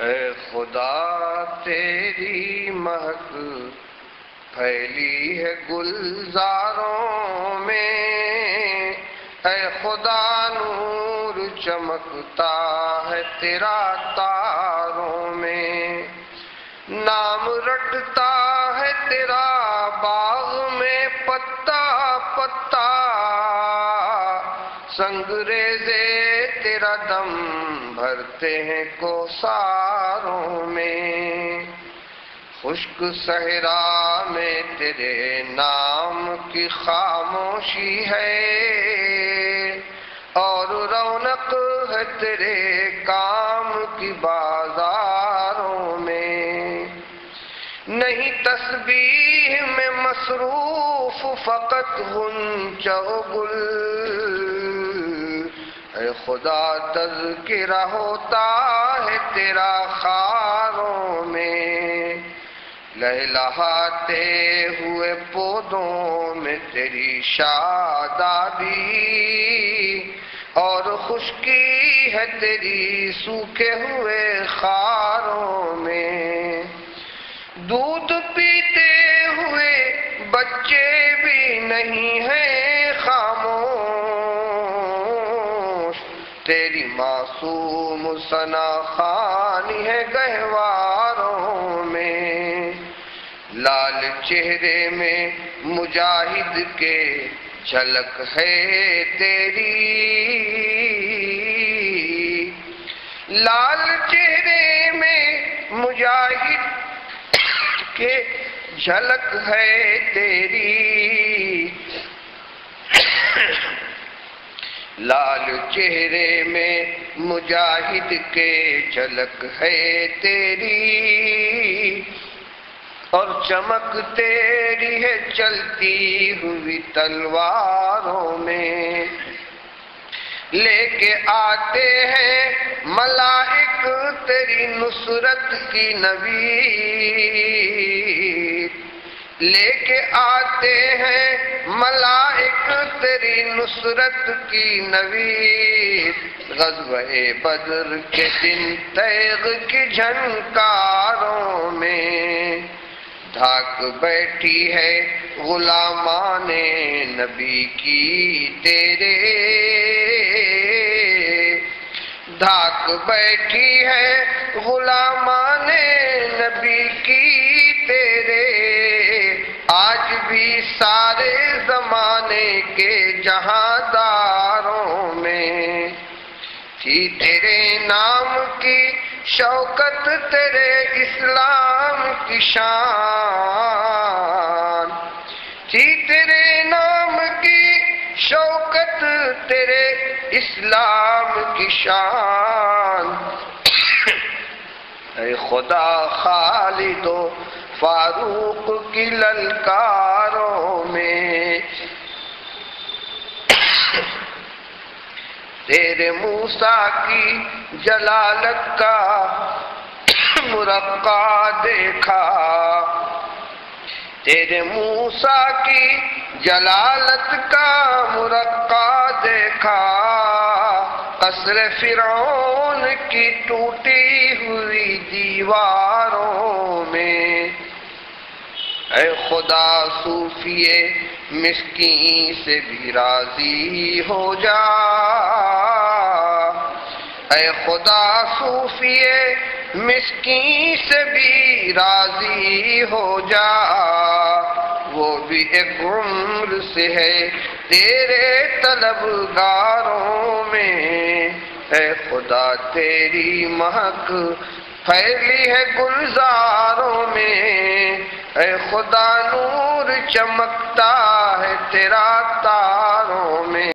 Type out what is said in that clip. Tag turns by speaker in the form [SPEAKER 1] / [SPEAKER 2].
[SPEAKER 1] اے خدا تیری مہک پھیلی ہے گلزاروں میں، اے خدا نور چمکتا ہے تیرا تاروں میں، نام رٹتا ہے تیرا باغ میں پتا پتا، سنگریزے تیرا دم بھرتے ہیں کوثاروں میں، خشک صحرا میں تیرے نام کی خاموشی ہے، اور رونق ہے تیرے کام کی بازاروں میں، نہیں تسبیح میں مصروف فقط غنچہ و گل، اے خدا تذکرہ ہوتا ہے تیرا خاروں میں، لہلہاتے ہوئے پودوں میں تیری شادابی، اور خشکی ہے تیری سوکھے ہوئے خاروں میں، دودھ پیتے ہوئے بچے بھی نہیں ہیں خاموش، تیری معصوم ثنا خوانی ہے گہواروں میں، لال چہرے میں مجاہد کے جھلک ہے تیری، لال چہرے میں مجاہد کے جھلک ہے تیری، لال چہرے میں مجاہد کے جھلک ہے تیری، اور چمک تیری ہے چلتی ہوئی تلواروں میں، لے کے آتے ہیں ملائک تیری نصرت کی نوید، لے کے آتے ہیں ملائک تیری نصرت کی نوید، غزوہ بدر کے دن تیغ کی جھنکاروں میں، دھاک بیٹھی ہے غلامان نبی کی تیرے، دھاک بیٹھی ہے غلامان نبی کی تیرے، آج بھی سارے زمانے کے جہانداروں میں، تھی تیرے نام کی شوکت تیرے اسلام کی شان، تھی تیرے نام کی شوکت تیرے اسلام کی شان، اے خدا خالد و فاروق کی للکاروں میں، تیرے موسیٰ کی جلالت کا مرقع دیکھا، تیرے موسیٰ کی جلالت کا مرقع دیکھا، قصر فرعون کی ٹوٹی ہوئی دیواروں میں، اے خدا صوفی مسکین سے بھی راضی ہو جا، اے خدا صوفی مسکین سے بھی راضی ہو جا، وہ بھی ایک عمر سے ہے تیرے طلبگاروں میں، اے خدا تیری مہک پھیلی ہے گلزاروں میں، اے خدا نور چمکتا ہے تیرا تاروں میں۔